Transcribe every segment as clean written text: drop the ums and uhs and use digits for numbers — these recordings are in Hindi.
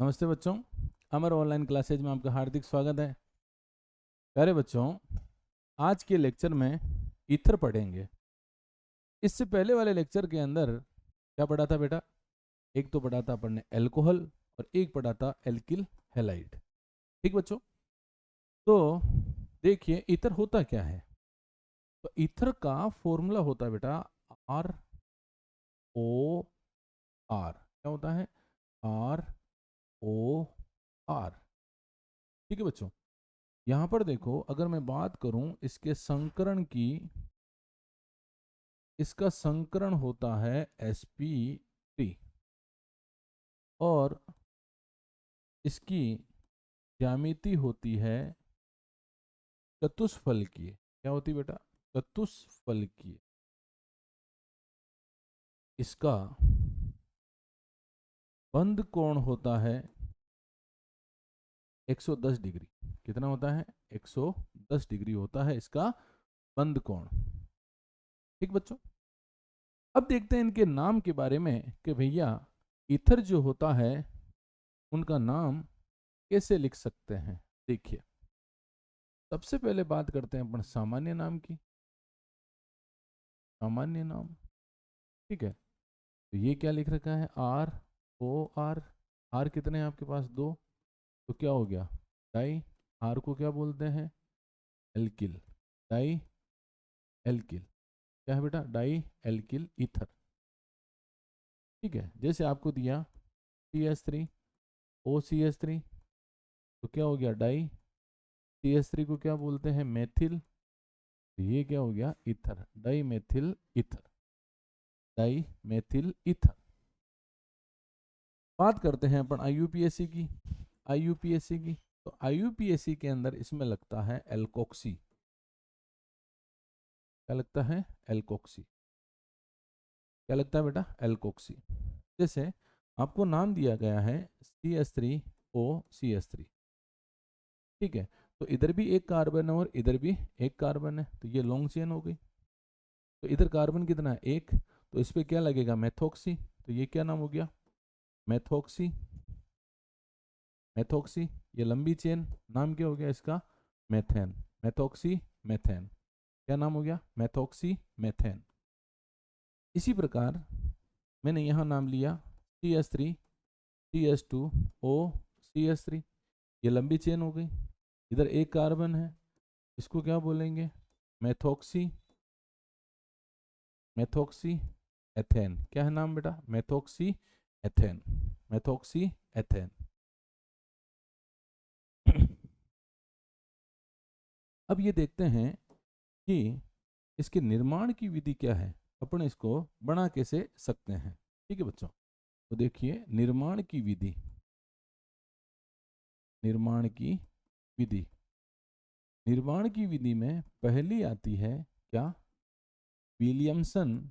नमस्ते बच्चों, अमर ऑनलाइन क्लासेज में आपका हार्दिक स्वागत है। प्यारे बच्चों, आज के लेक्चर में ईथर पढ़ेंगे। इससे पहले वाले लेक्चर के अंदर क्या पढ़ा था बेटा? एक तो पढ़ा था अपन ने एल्कोहल और एक पढ़ा था एल्किल हैलाइड। ठीक बच्चों, तो देखिए ईथर होता क्या है। तो ईथर का फॉर्मूला होता है बेटा आर ओ आर। क्या होता है? R O R. ठीक है बच्चों, यहां पर देखो, अगर मैं बात करूं इसके संकरण की, इसका संकरण होता है sp3 और इसकी ज्यामिति होती है चतुष्फलकीय। क्या होती बेटा? चतुष्फलकीय। इसका बंध कोण होता है 110 डिग्री। कितना होता है? 110 डिग्री होता है इसका बंध कोण। ठीक बच्चों, अब देखते हैं इनके नाम के बारे में कि भैया ईथर जो होता है उनका नाम कैसे लिख सकते हैं। देखिए, सबसे पहले बात करते हैं अपन सामान्य नाम की। सामान्य नाम, ठीक है। तो ये क्या लिख रखा है? R O are. आर कितने हैं आपके पास? दो। तो क्या हो गया? डाई। आर को क्या बोलते हैं? एल्किल। Di alkyl. क्या है बेटा? Di alkyl ether. ठीक है, जैसे आपको दिया CH3 OCH3, तो क्या हो गया? डाई। CH3 को क्या बोलते हैं? मेथिल। तो ये क्या हो गया? Ether. Di methyl ether. Di methyl ether. बात करते हैं अपन IUPAC की। IUPAC की, तो IUPAC के अंदर इसमें लगता है एल्कोक्सी। क्या लगता है? एल्कोक्सी। क्या लगता है बेटा? एल्कोक्सी। जैसे आपको नाम दिया गया है CH3OCH3। ठीक है, तो इधर भी एक कार्बन है और इधर भी एक कार्बन है, तो ये लॉन्ग चेन हो गई। तो इधर कार्बन कितना है? एक। तो इस पर क्या लगेगा? मेथोक्सी। तो ये क्या नाम हो गया? मेथोक्सी। मेथोक्सी। ये लंबी चेन, नाम क्या हो गया इसका? मेथेन। Methoxy methane. क्या नाम हो गया? Methoxy methane. इसी प्रकार मैंने यहाँ नाम लिया CH3 CH2O CH3। ये लंबी चेन हो गई। इधर एक कार्बन है, इसको क्या बोलेंगे? मेथोक्सी। Methoxy ethane. क्या है नाम बेटा? Methoxy ethane. Methoxy ethane. अब ये देखते हैं कि इसके निर्माण की विधि क्या है, अपन इसको बना कैसे सकते हैं। ठीक है बच्चों, तो देखिए निर्माण की विधि। निर्माण की विधि, निर्माण की विधि में पहली आती है क्या? विलियमसन।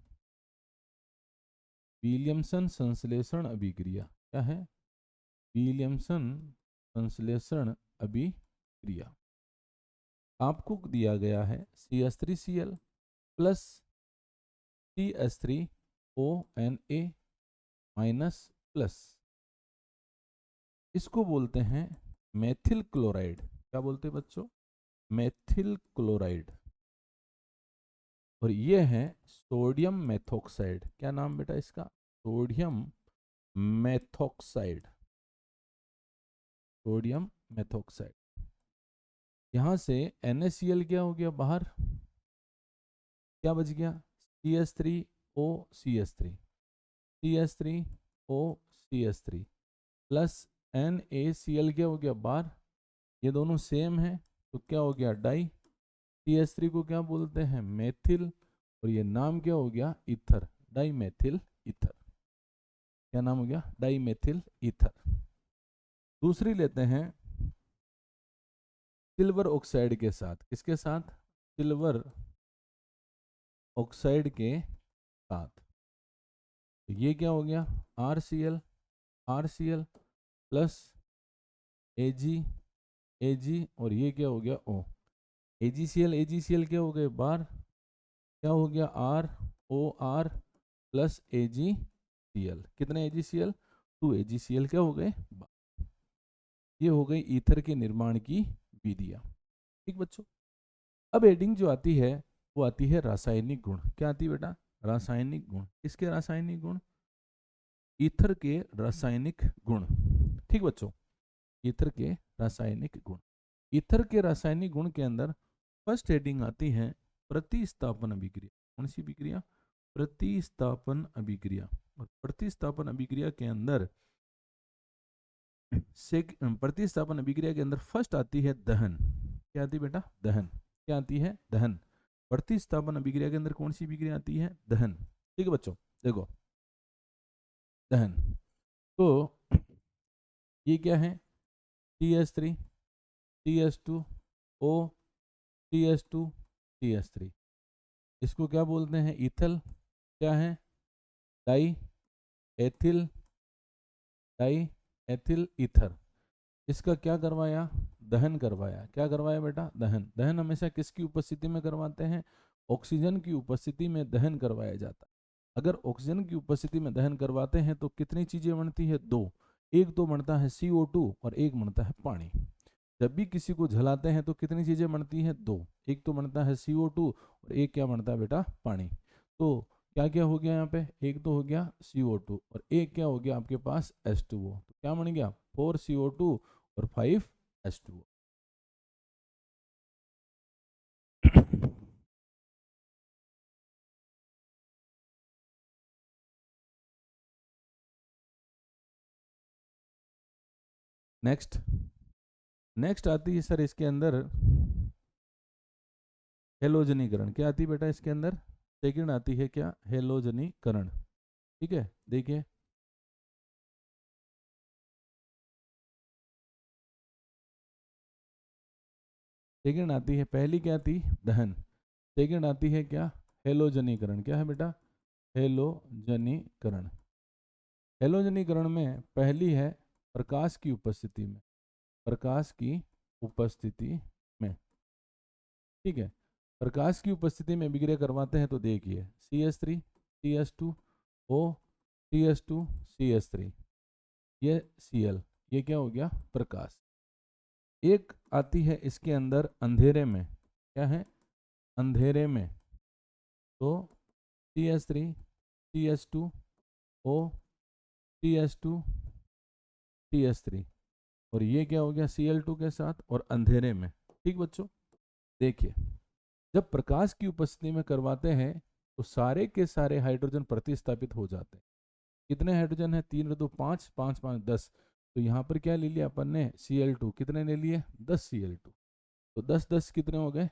विलियमसन संश्लेषण अभिक्रिया। क्या है? विलियमसन संश्लेषण अभिक्रिया। आपको दिया गया है CH3Cl plus CH3ONA minus plus. इसको बोलते हैं मेथिल क्लोराइड। क्या बोलते हैं बच्चों? Methyl chloride. और ये है सोडियम मेथोक्साइड। क्या नाम बेटा इसका? सोडियम मेथोक्साइड। सोडियम मेथोक्साइड। यहां से NaCl क्या हो गया बाहर? क्या बच गया? CH3OCH3। CH3OCH3 प्लस NaCl क्या हो गया बाहर? ये दोनों सेम है, तो क्या हो गया? डाई। CH3 को क्या बोलते हैं? मेथिल। और ये नाम क्या हो गया? ईथर। Di methyl ether. क्या नाम हो गया? Di methyl ether. दूसरी लेते हैं सिल्वर ऑक्साइड के साथ। किसके साथ? सिल्वर ऑक्साइड के साथ। तो ये क्या हो गया? RCl। RCl प्लस AG और ये क्या हो गया? O। AgCl क्या हो गए बार? क्या हो गया? ROR plus AgCl। कितने AgCl? 2 AgCl क्या हो गए? ये हो गई ईथर के निर्माण की विधियाँ। ठीक बच्चों, अब हेडिंग जो आती है वो आती है रासायनिक गुण। क्या आती है बेटा? रासायनिक गुण। किसके रासायनिक गुण? ईथर के रासायनिक गुण। ठीक बच्चों, ईथर के रासायनिक गुण। ईथर के रासायनिक गुण के अंदर फर्स्ट हेडिंग आती है प्रतिस्थापन अभिक्रिया। कौन सी अभिक्रिया? प्रतिस्थापन अभिक्रिया। और प्रतिस्थापन अभिक्रिया के अंदर प्रतिस्थापन अभिक्रिया के अंदर फर्स्ट आती है दहन। क्या आती है बेटा? दहन। क्या आती है? दहन। प्रतिस्थापन अभिक्रिया के अंदर कौन सी अभिक्रिया आती है? दहन। ठीक है बच्चों, देखो दहन। तो ये क्या है? CH3 CH2 O CH2 CH3। इसको क्या बोलते हैं? इथल। क्या है? Die ethyl ether. इसका क्या करवाया? दहन करवाया। क्या करवाया बेटा? दहन। दहन हमेशा किसकी उपस्थिति में करवाते हैं? ऑक्सीजन की उपस्थिति में दहन करवाया जाता है। अगर ऑक्सीजन की उपस्थिति में दहन करवाते हैं तो कितनी चीजें बनती है? दो। एक तो बनता है CO2 और एक बनता है पानी। जब भी किसी को जलाते हैं तो कितनी चीजें बनती हैं? दो। एक तो बनता है CO2 और एक क्या बनता है बेटा? पानी। तो क्या क्या हो गया यहाँ पे? एक तो हो गया CO2 और एक क्या हो गया आपके पास? H2O। तो क्या बन गया? 4CO2 और 5H2O। नेक्स्ट नेक्स्ट आती है सर इसके अंदर हेलोजनीकरण। क्या आती है बेटा इसके अंदर? सेकंड आती है क्या? हेलोजनीकरण। ठीक है, देखिए सेकंड आती है, पहली क्या थी? दहन। सेकंड आती है क्या? हेलोजनीकरण। क्या है बेटा? हेलोजनीकरण। हेलोजनीकरण में पहली है प्रकाश की उपस्थिति में। प्रकाश की उपस्थिति में। ठीक है, प्रकाश की उपस्थिति में अभिक्रिया करवाते हैं तो देखिए CH3 CH2 O CH2 CH3 ये Cl। ये क्या हो गया? प्रकाश। एक आती है इसके अंदर अंधेरे में। क्या है? अंधेरे में। तो CH3 CH2 O CH2 CH3 और ये क्या हो गया? Cl2 के साथ और अंधेरे में। ठीक बच्चों, देखिए जब प्रकाश की उपस्थिति में करवाते हैं तो सारे के सारे हाइड्रोजन प्रतिस्थापित हो जाते हैं। कितने हाइड्रोजन है? 3 2 5 5 5 10। तो यहाँ पर क्या ले लिया अपन ने? Cl2। कितने ले लिए? 10 Cl2। तो 10 10 कितने हो गए?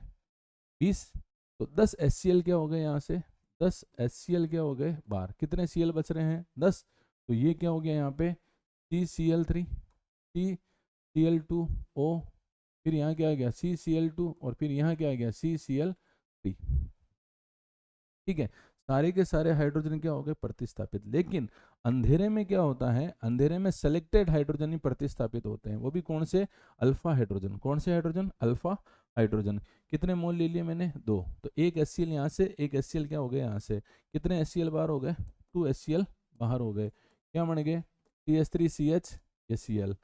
20। तो 10 HCl क्या हो गए? यहाँ से 10 HCl क्या हो गए? बाहर। कितने Cl बच रहे हैं? 10। तो ये क्या हो गया यहाँ पे? CCl3 CCl2O, फिर यहाँ क्या आ गया? CCl2 और फिर यहाँ क्या आ गया? CCl3। ठीक है, सारे के सारे हाइड्रोजन क्या हो गए? प्रतिस्थापित। लेकिन अंधेरे में क्या होता है? अंधेरे में सेलेक्टेड हाइड्रोजन ही प्रतिस्थापित होते हैं, वो भी कौन से? Alpha hydrogen. कौन से हाइड्रोजन? Alpha hydrogen. कितने मोल ले लिए मैंने? 2। तो एक HCl यहाँ से, एक HCl क्या हो गए यहाँ से? कितने HCl बाहर हो गए? 2 HCl बाहर हो गए। क्या बन गए? CH3CH ये Cl,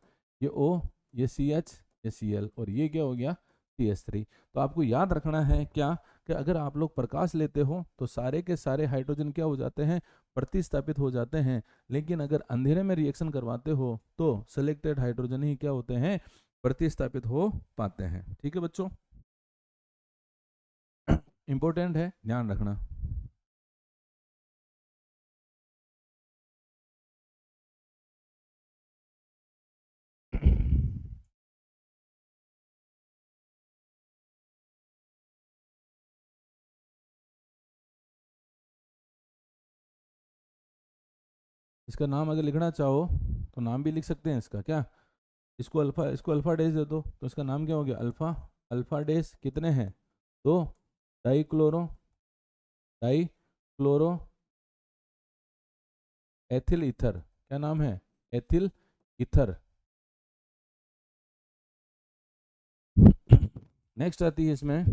ये O ये CH ये Cl और ये क्या हो गया? CH3। तो आपको याद रखना है क्या कि अगर आप लोग प्रकाश लेते हो तो सारे के सारे हाइड्रोजन क्या हो जाते हैं? प्रतिस्थापित हो जाते हैं। लेकिन अगर अंधेरे में रिएक्शन करवाते हो तो सिलेक्टेड हाइड्रोजन ही क्या होते हैं? प्रतिस्थापित हो पाते हैं। ठीक है बच्चों, इंपॉर्टेंट है, ध्यान रखना। इसका नाम अगर लिखना चाहो तो नाम भी लिख सकते हैं इसका। क्या? इसको अल्फा डेज दे दो तो इसका नाम क्या हो गया? अल्फा। अल्फा डेज कितने हैं? 2। Die chloro ethyl ether. क्या नाम है? Ethyl ether. नेक्स्ट आती है इसमें,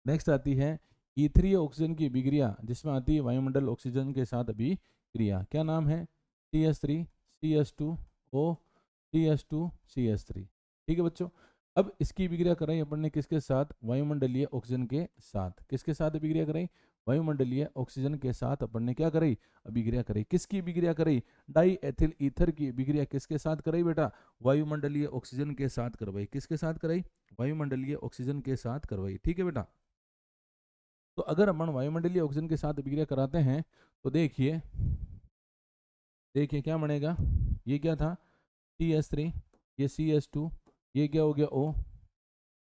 नेक्स्ट आती है ईथरीय ऑक्सीजन की अभिक्रिया, जिसमें आती है वायुमंडल ऑक्सीजन के साथ अभिक्रिया। क्या नाम है? CH3 CH2 O CH2CH3। ठीक है बच्चों, अब इसकी अभिक्रिया कराई अपन ने किसके साथ? वायुमंडलीय ऑक्सीजन के साथ। किसके साथ अभिक्रिया कराई? वायुमंडलीय ऑक्सीजन के साथ अपन ने क्या कराई? अभिक्रिया कराई। किसकी अभिक्रिया कराई? डाई एथिल ईथर की अभिक्रिया किसके साथ कराई बेटा? वायुमंडलीय ऑक्सीजन के साथ करवाई। किसके साथ कराई? वायुमंडलीय ऑक्सीजन के साथ करवाई। ठीक है बेटा, तो अगर अपन वायुमंडलीय ऑक्सीजन के साथ अभिक्रिया कराते हैं तो देखिए देखिए क्या बनेगा। ये क्या था? CH3, ये CH2, ये क्या हो गया? O,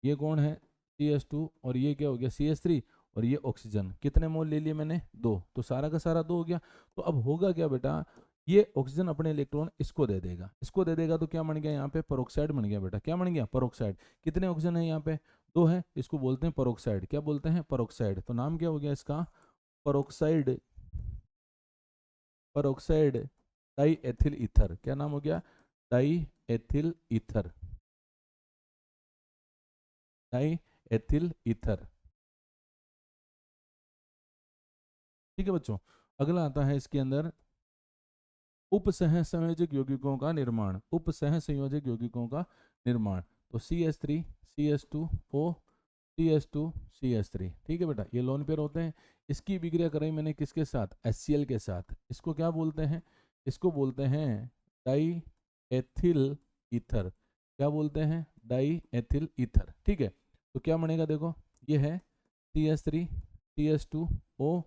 ये कौन है? CH2, और ये क्या हो गया? CH3, और ये ऑक्सीजन। कितने मोल ले लिए मैंने? 2, तो सारा का सारा 2 हो गया। तो अब होगा क्या बेटा? ये ऑक्सीजन अपने इलेक्ट्रॉन इसको दे देगा, इसको दे देगा, तो क्या बन गया यहाँ पे? पेरोक्साइड बन गया बेटा। क्या बन गया? पेरोक्साइड। कितने ऑक्सीजन है यहाँ पे? 2 है, इसको बोलते हैं पेरोक्साइड। क्या बोलते हैं? पेरोक्साइड। तो नाम क्या हो गया इसका? Peroxide. Peroxide die ethyl ether. क्या नाम हो गया? Die ethyl ether. Die ethyl ether. ठीक है बच्चों, अगला आता है इसके अंदर उपसह संयोजक यौगिकों का निर्माण। उपसह संयोजक यौगिकों का निर्माण, तो CH3, CH2O, CH2CH3। ठीक है बेटा, ये लोन पेयर होते हैं। इसकी अभिक्रिया कराई मैंने किसके साथ? HCl के साथ। इसको क्या बोलते हैं? इसको बोलते हैं डाई एथिल ईथर। क्या बोलते हैं? Die ethyl ether. ठीक है, तो क्या बनेगा? देखो, ये है CH3, CH2O,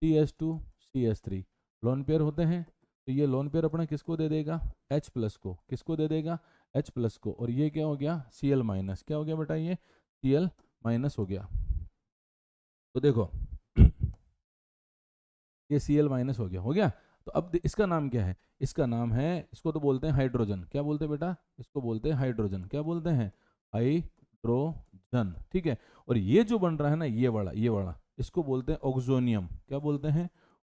CH2CH3 lone pair होते हैं। तो ये लोन पेयर अपना किसको दे देगा? H प्लस को। किसको दे देगा? H प्लस को। और ये क्या हो गया? Cl minus. क्या हो गया बेटा? ये Cl माइनस हो गया। तो देखो ये Cl माइनस हो गया। तो अब इसका नाम क्या है? इसका नाम है, इसको तो बोलते हैं हाइड्रोजन। क्या बोलते हैं बेटा? इसको बोलते हैं हाइड्रोजन। क्या बोलते हैं? हाइड्रोजन। ठीक है, और ये जो बन रहा है ना, ये वाला इसको बोलते हैं ऑक्सोनियम। क्या बोलते हैं?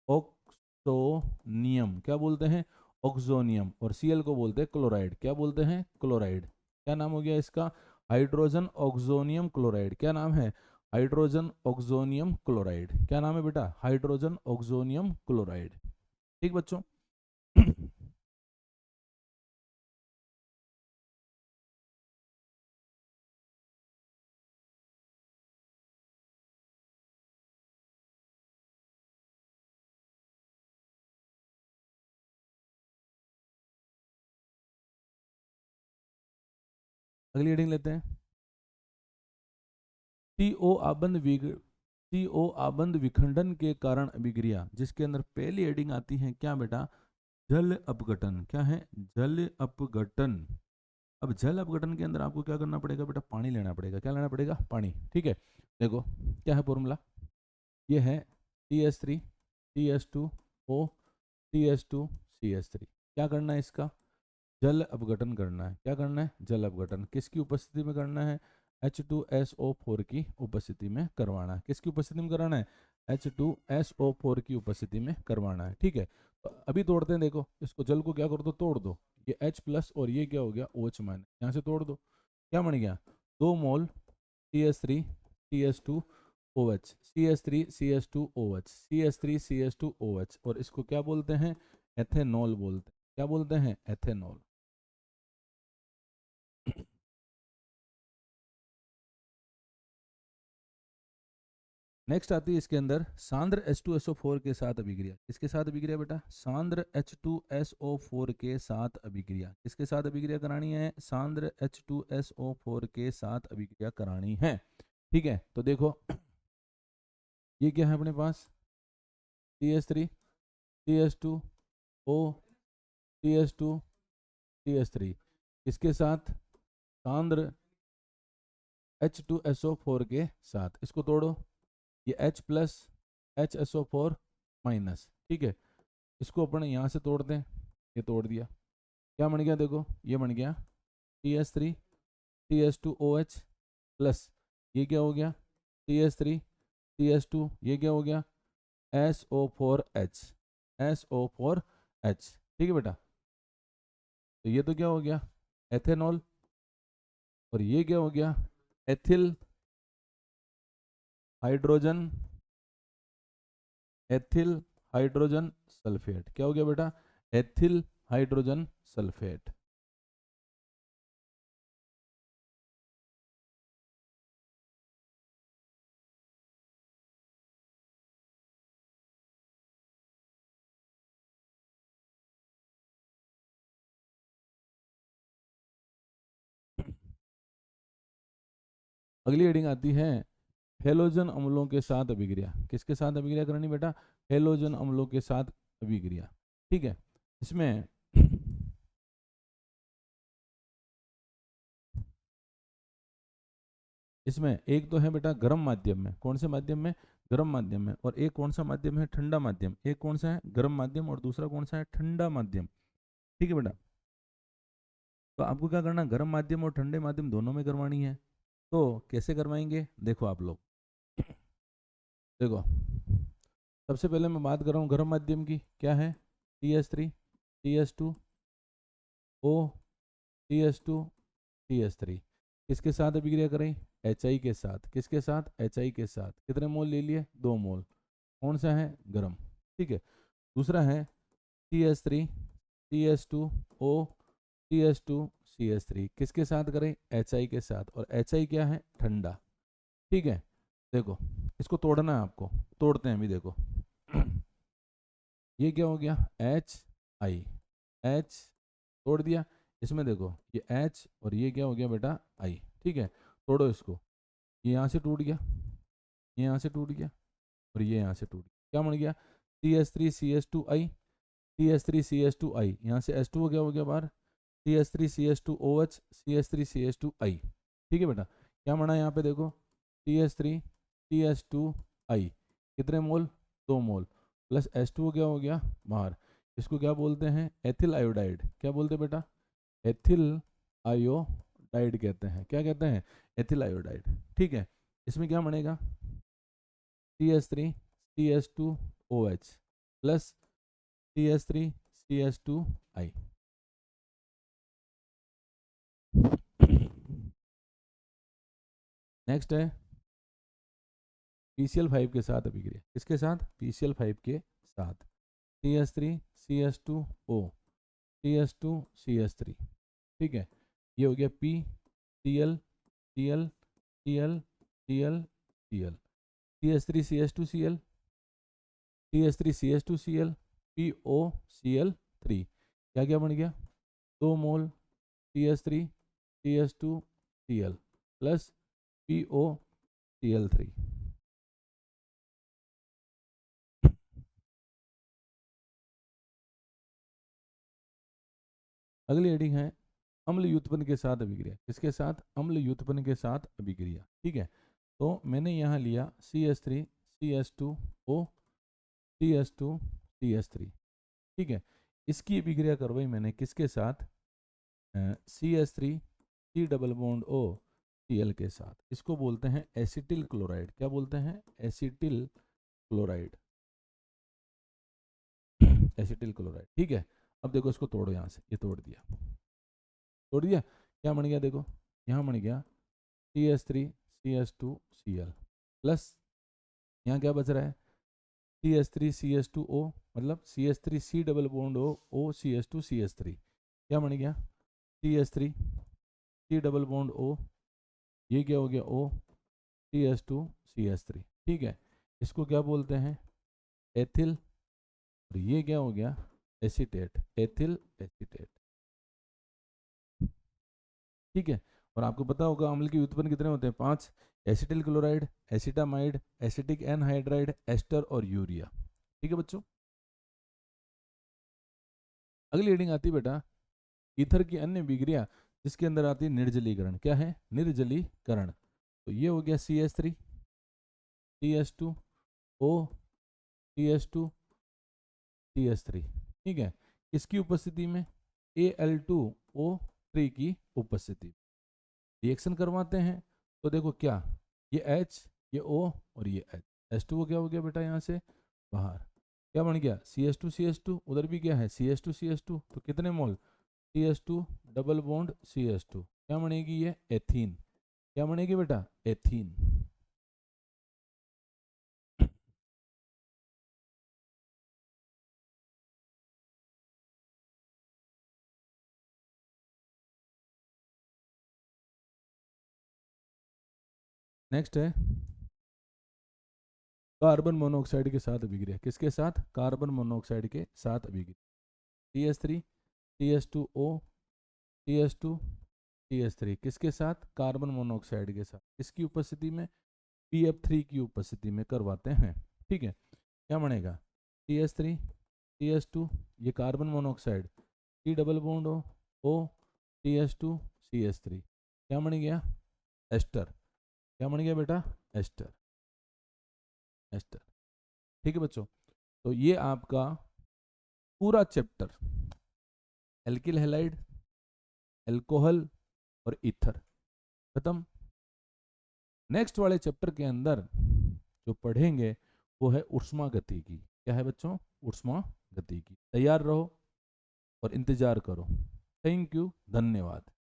ऑक्सोनियम। क्या बोलते हैं? ऑक्सोनियम। और Cl को बोलते हैं क्लोराइड। क्या बोलते हैं? क्लोराइड। क्या नाम हो गया इसका? Hydrogen oxonium chloride. क्या नाम है? Hydrogen oxonium chloride. क्या नाम है बेटा? Hydrogen oxonium chloride. ठीक बच्चों अगली हेडिंग लेते हैं। CO आबंध CO आबंध विखंडन के कारण अभिक्रिया, जिसके अंदर पहली हेडिंग आती है क्या बेटा? जल अपघटन। क्या है? जल अपघटन। अब जल अपघटन के अंदर आपको क्या करना पड़ेगा बेटा? पानी लेना पड़ेगा। क्या लेना पड़ेगा? पानी। ठीक है, देखो क्या है फॉर्मूला। ये है CH3, CH2O, CH2CH3। क्या करना है इसका? जल अपघटन करना है। क्या करना है? जल अपघटन। किसकी उपस्थिति में करना है? H2SO4 की उपस्थिति में करवाना है। किसकी उपस्थिति में कराना है? H2SO4 की उपस्थिति में करवाना है। ठीक है, तो अभी तोड़ते हैं। देखो, इसको जल को क्या कर दो? तोड़ दो। ये H प्लस और ये क्या हो गया? OH minus. यहाँ से तोड़ दो, क्या बन गया? 2 मोल CH3 CH2 OH, CH3 CH2 OH, CH3 CH2 OH, और इसको क्या बोलते हैं? एथेनॉल बोलते हैं। क्या बोलते हैं? एथेनॉल। नेक्स्ट आती है इसके अंदर सांद्र H2SO4 के साथ अभिक्रिया। किसके साथ अभिक्रिया बेटा? सांद्र H2SO4 के साथ अभिक्रिया। किसके साथ अभिक्रिया करानी है? सांद्र H2SO4 के साथ अभिक्रिया करानी है। ठीक है, तो देखो ये क्या है अपने पास? CH3, CH2O, CH2, CH3। इसके साथ सांद्र H2SO4 के साथ। इसको तोड़ो, ये H प्लस HSO4 माइनस। ठीक है, इसको अपन यहाँ से तोड़ते हैं। ये तोड़ दिया, क्या बन गया? देखो, ये बन गया CH3 CH2OH प्लस ये क्या हो गया? CH3 CH2, ये क्या हो गया? SO4H, SO4H। ठीक है बेटा, तो ये तो क्या हो गया? एथेनॉल। और ये क्या हो गया? Ethyl hydrogen, ethyl hydrogen sulphate. क्या हो गया बेटा? Ethyl hydrogen sulphate. अगली हेडिंग आती है हेलोजन अम्लों के साथ अभिक्रिया। किसके साथ अभिक्रिया करनी बेटा? हेलोजन अम्लों के साथ अभिक्रिया। ठीक है, इसमें इसमें एक तो है बेटा गर्म माध्यम में। कौन से माध्यम में? गर्म माध्यम में। और एक कौन सा माध्यम है? ठंडा माध्यम। एक कौन सा है? गर्म माध्यम, और दूसरा कौन सा है? ठंडा माध्यम। ठीक है बेटा, तो आपको क्या करना, गर्म माध्यम और ठंडे माध्यम दोनों में करवानी है। तो कैसे करवाएंगे, देखो आप लोग। देखो, सबसे पहले मैं बात कर रहा हूँ गर्म माध्यम की। क्या है? CH3 CH2 O CH2 CH3। किसके साथ अभिक्रिया करें? HI के साथ। किसके साथ? HI के साथ। कितने मोल ले लिए? 2 मोल। कौन सा है? गर्म। ठीक है, दूसरा है CH3 CH2O CH2 CH3। किसके साथ करें? HI के साथ। और HI क्या है? ठंडा। ठीक है, देखो इसको तोड़ना है आपको। तोड़ते हैं अभी, देखो। ये क्या हो गया? HI। H तोड़ दिया। इसमें देखो ये H और ये क्या हो गया बेटा? I। ठीक है, तोड़ो इसको। ये यहाँ से टूट गया, ये यहाँ से टूट गया, और ये यहाँ से टूट गया। क्या बन गया? CH3 CH2I। CH3 CH2I, यहाँ से H2 क्या हो गया बाहर? CH3 CH2OH CH3 CH2I। ठीक है बेटा, क्या बना यहाँ पे? देखो CH3 CH2I, कितने मोल? 2 मोल। प्लस H2 क्या हो गया बाहर? इसको क्या बोलते हैं? Ethyl iodide. क्या बोलते हैं बेटा? एथिल आयोडाइड कहते हैं। क्या कहते हैं? Ethyl iodide. ठीक है, इसमें क्या बनेगा? CH3 CH2OH plus CH3 CH2I। Next है PCl5 के साथ अभिक्रिया। किसके साथ? PCl5 के साथ। CH3 CH2O CH2 CH3। ठीक है, ये हो गया P Cl Cl Cl Cl Cl। CH3 CH2 Cl CH3 CH2 Cl POCl3। क्या क्या बन गया? 2 मोल CH3 CH2 Cl plus POCl3। अगली हेडिंग है अम्ल व्युत्पन्न के साथ अभिक्रिया। किसके साथ? अम्ल व्युत्पन्न के साथ अभिक्रिया। ठीक है, तो मैंने यहाँ लिया CH3 CH2O CH2 CH3। ठीक है, इसकी अभिक्रिया करवाई मैंने किसके साथ? CH3 C double bond O Cl के साथ। इसको बोलते हैं एसिटिल क्लोराइड। क्या बोलते हैं? Acetyl chloride. Acetyl chloride. ठीक है, अब देखो इसको तोड़ो। यहाँ से ये तोड़ दिया, तोड़ दिया। क्या बन गया? देखो यहाँ बन गया CH3 CH2 Cl प्लस यहाँ क्या बच रहा है? CH3 CH2O, मतलब CH3 C double bond O CH2 CH3। क्या बन गया? CH3 C double bond O, ये क्या हो गया? O CH2 CH3। ठीक है, इसको क्या बोलते हैं? एथिल। और ये क्या हो गया? एसीटेट। Ethyl acetate. ठीक है, और आपको पता होगा अम्ल के उत्पन्न कितने होते हैं? 5। Acetyl chloride, acetamide, acetic anhydride, ester और यूरिया। ठीक है बच्चों, अगली हेडिंग आती है बेटा ईथर की अन्य विक्रिया जिसके अंदर आती है निर्जलीकरण। क्या है? निर्जलीकरण। तो ये हो गया CH3 CH2O CH2 CH3। ठीक है, किसकी उपस्थिति में? Al2O3 की उपस्थिति। रिएक्शन करवाते हैं तो देखो क्या, ये H, ये O और ये H। H2O क्या हो गया बेटा? यहाँ से बाहर। क्या बन गया? CH2 CH2। उधर भी क्या है? CH2 CH2। तो कितने मोल? CH2 double bond CH2। क्या बनेगी? ये एथीन। क्या बनेगी बेटा? एथीन। नेक्स्ट है कार्बन मोनोऑक्साइड के साथ अभिक्रिया। किसके साथ? कार्बन मोनोऑक्साइड के साथ अभिक्रिया। CH3 CH2O CH2 CH3 किसके साथ? कार्बन मोनोऑक्साइड के साथ। किसकी उपस्थिति में? PF3 की उपस्थिति में करवाते हैं। ठीक है, क्या बनेगा? CH3 CH2, ये carbon monoxide, C double bond O CH2 CH3, क्या बन गया? एस्टर। क्या बन गया बेटा? एस्टर। एस्टर। ठीक है बच्चों, तो ये आपका पूरा चैप्टर एल्किल हैलाइड, एल्कोहल और ईथर खत्म। नेक्स्ट वाले चैप्टर के अंदर जो पढ़ेंगे वो है ऊष्मा गतिकी। क्या है बच्चों? ऊष्मा गतिकी। तैयार रहो और इंतजार करो। थैंक यू, धन्यवाद।